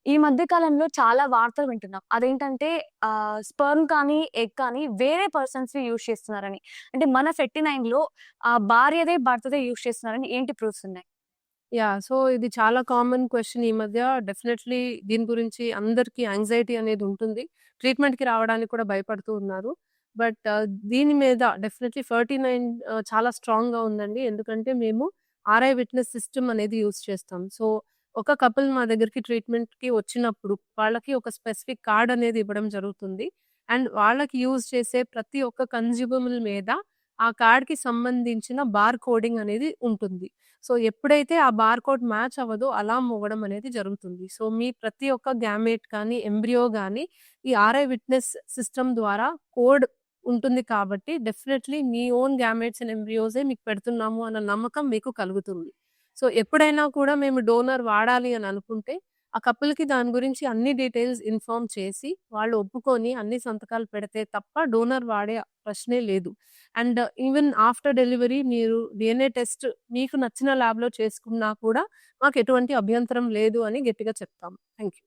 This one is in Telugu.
ఈ మధ్య కాలంలో చాలా వార్తలు వింటున్నాం. అదేంటంటే స్పెర్మ్ కానీ, ఎగ్ కానీ వేరే పర్సన్స్‌వి యూజ్ చేస్తున్నారని. అంటే మన 39లో భార్యదే, భర్తదే యూజ్ చేస్తున్నారని ఏంటి ప్రూఫ్స్ ఉన్నాయి? సో, ఇది చాలా కామన్ క్వెషన్ ఈ మధ్య. డెఫినెట్‌లీ దీని గురించి అందరికీ యాంగ్జైటీ అనేది ఉంటుంది. ట్రీట్‌మెంట్‌కి రావడానికి కూడా భయపడుతూ ఉన్నారు. బట్ దీని మీద డెఫినెట్‌లీ 39 చాలా స్ట్రాంగ్‌గా ఉందండి. ఎందుకంటే మేము ఆర్ఐ విట్నెస్ సిస్టమ్ అనేది యూజ్ చేస్తాం. సో, ఒక కపుల్ మా దగ్గరికి ట్రీట్‌మెంట్‌కి వచ్చినప్పుడు వాళ్ళకి ఒక స్పెసిఫిక్ కార్డ్ అనేది ఇవ్వడం జరుగుతుంది. అండ్ వాళ్ళకి యూజ్ చేసే ప్రతి ఒక్క కన్జ్యూమబుల్ మీద ఆ కార్డ్‌కి సంబంధించిన బార్ కోడింగ్ అనేది ఉంటుంది. సో, ఎప్పుడైతే ఆ బార్‌కోడ్ మ్యాచ్ అవ్వదో అలార్మ్ మోగడం అనేది జరుగుతుంది. సో, మీ ప్రతి ఒక్క గ్యామేట్ కానీ, ఎంబ్రియో గానీ ఈ ఆర్ఐ విట్నెస్ సిస్టమ్ ద్వారా కోడ్ ఉంటుంది కాబట్టి డెఫినెట్‌లీ మీ ఓన్ గ్యామేట్స్ అండ్ ఎంబ్రియోసే మీకు పెడుతున్నాము అన్న నమ్మకం మీకు కలుగుతుంది. సో, ఎప్పుడైనా కూడా మేము డోనర్ వాడాలి అని అనుకుంటే, ఆ కపుల్‌కి దాని గురించి అన్ని డీటెయిల్స్ ఇన్ఫార్మ్ చేసి, వాళ్ళు ఒప్పుకొని అన్ని సంతకాలు పెడితే తప్ప డోనర్ వాడే ప్రశ్నే లేదు. అండ్ ఈవెన్ ఆఫ్టర్ డెలివరీ మీరు డీఎన్ఏ టెస్ట్ మీకు నచ్చిన ల్యాబ్‌లో చేసుకున్నా కూడా మాకెటువంటి అభ్యంతరం లేదు అని గట్టిగా చెప్తాం. Thank you.